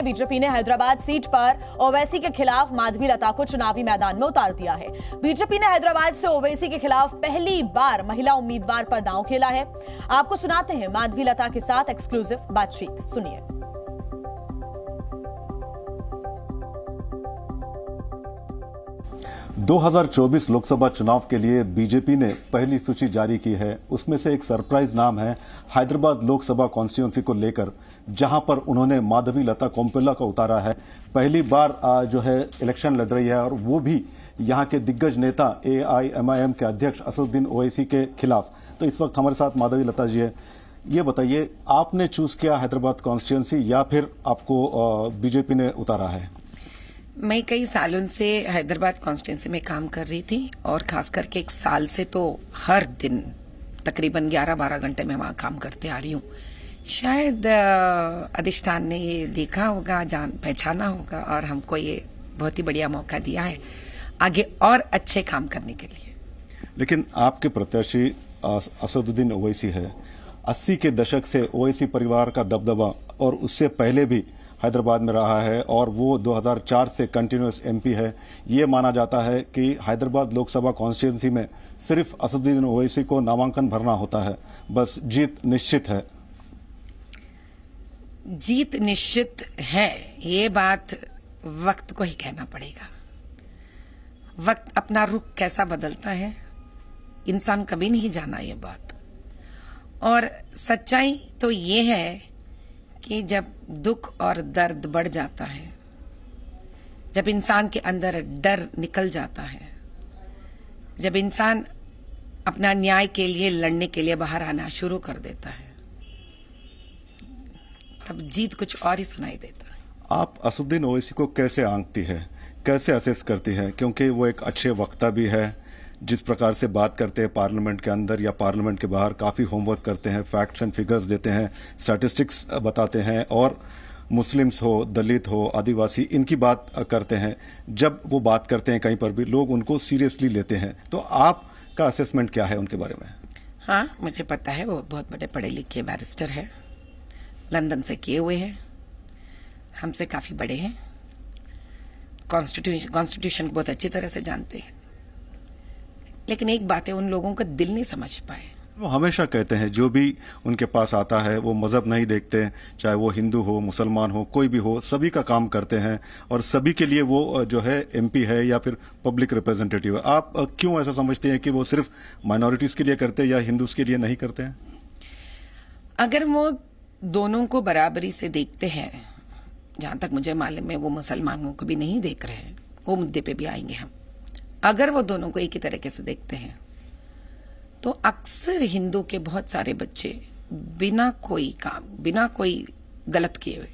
BJP ने Hyderabad seat पर ओवैसी के खिलाफ माधवी लता को चुनावी मैदान में उतार दिया है। बीजेपी ने हैदराबाद से ओवैसी के खिलाफ पहली बार महिला उम्मीदवार पर दांव खेला है। आपको सुनाते हैं माधवी लता के साथ एक्सक्लूसिव बातचीत, सुनिए। 2024 लोकसभा चुनाव के लिए बीजेपी ने पहली सूची जारी की है। उसमें से एक सरप्राइज नाम है हैदराबाद लोकसभा कॉन्स्टिट्यूंसी को लेकर, जहां पर उन्होंने माधवी लता कोम्पल्ला को उतारा है। पहली बार जो है इलेक्शन लड़ रही है और वो भी यहां के दिग्गज नेता AIMIM के अध्यक्ष असदुद्दीन ओवैसी के खिलाफ। तो इस वक्त हमारे साथ माधवी लता जी है। ये बताइए, आपने चूज किया हैदराबाद कॉन्स्टिट्यूंसी या फिर आपको बीजेपी ने उतारा है? मैं कई सालों से हैदराबाद कॉन्स्टिट्यूंसी में काम कर रही थी और खास करके एक साल से तो हर दिन तकरीबन 11-12 घंटे में वहां काम करते आ रही हूँ। शायद अधिष्ठान ने ये देखा होगा, जान पहचाना होगा और हमको ये बहुत ही बढ़िया मौका दिया है आगे और अच्छे काम करने के लिए। लेकिन आपके प्रत्याशी असदुद्दीन ओवैसी है। 80 के दशक से ओवैसी परिवार का दबदबा और उससे पहले भी हैदराबाद में रहा है और वो 2004 से कंटिन्यूअस MP है। ये माना जाता है कि हैदराबाद लोकसभा कॉन्स्टिट्यूंसी में सिर्फ असदुद्दीन ओवैसी को नामांकन भरना होता है, बस जीत निश्चित है। जीत निश्चित है, ये बात वक्त को ही कहना पड़ेगा। वक्त अपना रुख कैसा बदलता है इंसान कभी नहीं जाना ये बात। और सच्चाई तो ये है कि जब दुख और दर्द बढ़ जाता है, जब इंसान के अंदर डर निकल जाता है, जब इंसान अपना न्याय के लिए लड़ने के लिए बाहर आना शुरू कर देता है, तब जीत कुछ और ही सुनाई देता है। आप असदुद्दीन ओवैसी को कैसे आंकती है, कैसे असेस करती है? क्योंकि वो एक अच्छे वक्ता भी है, जिस प्रकार से बात करते हैं पार्लियामेंट के अंदर या पार्लियामेंट के बाहर, काफी होमवर्क करते हैं, फैक्ट्स एंड फिगर्स देते हैं, स्टैटिस्टिक्स बताते हैं और मुस्लिम्स हो, दलित हो, आदिवासी, इनकी बात करते हैं। जब वो बात करते हैं कहीं पर भी लोग उनको सीरियसली लेते हैं। तो आपका असेसमेंट क्या है उनके बारे में? हाँ, मुझे पता है वो बहुत बड़े पढ़े लिखे बैरिस्टर है, लंदन से किए हुए हैं, हमसे काफी बड़े हैं, कॉन्स्टिट्यूशन को बहुत अच्छी तरह से जानते हैं। लेकिन एक बात है, उन लोगों का दिल नहीं समझ पाए। वो हमेशा कहते हैं जो भी उनके पास आता है वो मजहब नहीं देखते, चाहे वो हिंदू हो, मुसलमान हो, कोई भी हो, सभी का काम करते हैं और सभी के लिए वो जो है MP है या फिर पब्लिक रिप्रेजेंटेटिव है। आप क्यों ऐसा समझते हैं कि वो सिर्फ माइनॉरिटीज के लिए करते हैं या हिंदूज के लिए नहीं करते हैं? अगर वो दोनों को बराबरी से देखते हैं, जहां तक मुझे मालूम है वो मुसलमानों को भी नहीं देख रहे हैं, वो मुद्दे पे भी आएंगे हम। अगर वो दोनों को एक ही तरीके से देखते हैं तो अक्सर हिंदू के बहुत सारे बच्चे बिना कोई काम, बिना कोई गलत किए हुए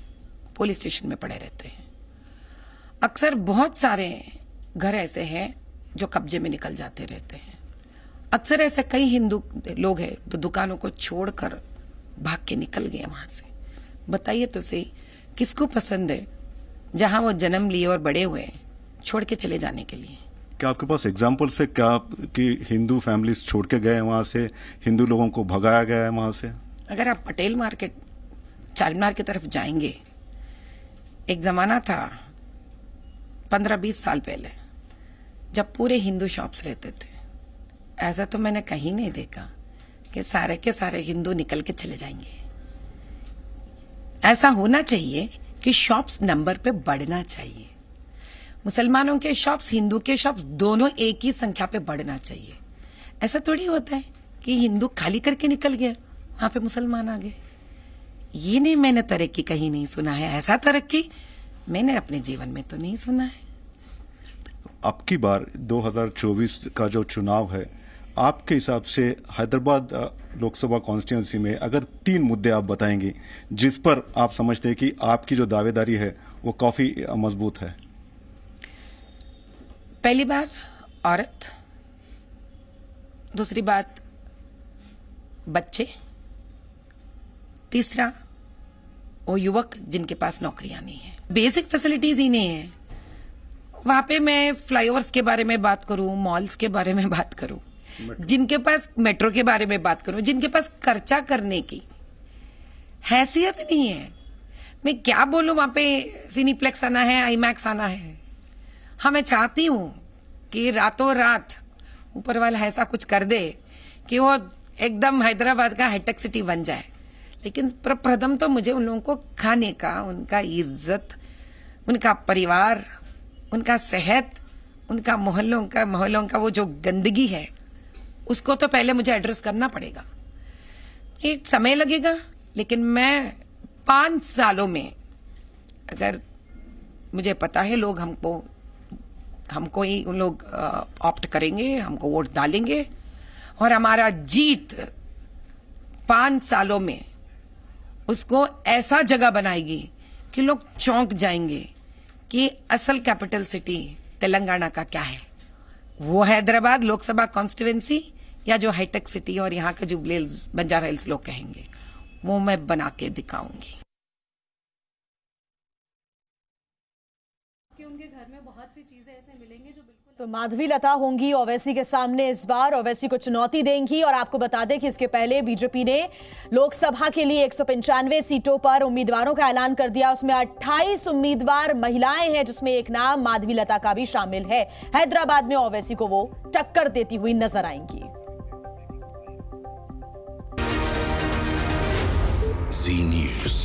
पुलिस स्टेशन में पड़े रहते हैं। अक्सर बहुत सारे घर ऐसे हैं जो कब्जे में निकल जाते रहते हैं। अक्सर ऐसे कई हिंदू लोग हैं तो दुकानों को छोड़कर भाग के निकल गए वहां से। बताइए तो सही, किसको पसंद है जहां वो जन्म लिए और बड़े हुए छोड़ के चले जाने के लिए? क्या आपके पास एग्जाम्पल्स है क्या कि हिंदू फैमिलीज छोड़ के गए वहां से, हिंदू लोगों को भगाया गया है वहां से? अगर आप पटेल मार्केट, चारमीनार की तरफ जाएंगे, एक जमाना था 15-20 साल पहले जब पूरे हिंदू शॉप्स रहते थे। ऐसा तो मैंने कहीं नहीं देखा कि सारे के सारे हिंदू निकल के चले जाएंगे। ऐसा होना चाहिए कि शॉप्स नंबर पे बढ़ना चाहिए। मुसलमानों के शॉप्स, हिंदू के शॉप्स दोनों एक ही संख्या पे बढ़ना चाहिए। ऐसा थोड़ी होता है कि हिंदू खाली करके निकल गया, वहां पे मुसलमान आ गए। ये नहीं, मैंने तरक्की कहीं नहीं सुना है। ऐसा तरक्की मैंने अपने जीवन में तो नहीं सुना है। अब की बार 2024 का जो चुनाव है, आपके हिसाब से हैदराबाद लोकसभा कॉन्स्टिट्यूंसी में अगर 3 मुद्दे आप बताएंगे जिस पर आप समझते हैं कि आपकी जो दावेदारी है वो काफी मजबूत है? पहली बात औरत, दूसरी बात बच्चे, तीसरा वो युवक जिनके पास नौकरियां नहीं है, बेसिक फैसिलिटीज ही नहीं है। वहां पे मैं फ्लाईओवर्स के बारे में बात करूं, मॉल्स के बारे में बात करूं, जिनके पास मेट्रो के बारे में बात करूं, जिनके पास खर्चा करने की हैसियत नहीं है। मैं क्या बोलूं, वहां पे सिनीप्लेक्स आना है, आईमैक्स आना है। हाँ, मैं चाहती हूं कि रातों रात ऊपर वाला ऐसा कुछ कर दे कि वो एकदम हैदराबाद का हाईटेक सिटी बन जाए। लेकिन प्रथम तो मुझे उन लोगों को खाने का, उनका इज्जत, उनका परिवार, उनका सेहत, उनका मोहल्लों का वो जो गंदगी है, उसको तो पहले मुझे एड्रेस करना पड़ेगा। ये समय लगेगा, लेकिन मैं 5 सालों में, अगर मुझे पता है लोग हमको ही उन लोग ऑप्ट करेंगे, हमको वोट डालेंगे, और हमारा जीत 5 सालों में उसको ऐसा जगह बनाएगी कि लोग चौंक जाएंगे कि असल कैपिटल सिटी तेलंगाना का क्या है। वो हैदराबाद लोकसभा कॉन्स्टिट्यूएंसी या जो हाईटेक सिटी और यहाँ का जुबली हिल्स, बंजारा हिल्स लोग कहेंगे, वो मैं बना के दिखाऊंगी। कि उनके घर में बहुत सी चीजें ऐसे मिलेंगी जो बिल्कुल। तो माधवी लता होंगी ओवैसी के सामने इस बार, ओवैसी को चुनौती देंगी। और आपको बता दें कि इसके पहले बीजेपी ने लोकसभा के लिए 195 सीटों पर उम्मीदवारों का ऐलान कर दिया। उसमें 28 उम्मीदवार महिलाएं हैं, जिसमें एक नाम माधवी लता का भी शामिल है। हैदराबाद में ओवैसी को वो टक्कर देती हुई नजर आएंगी। Zee News.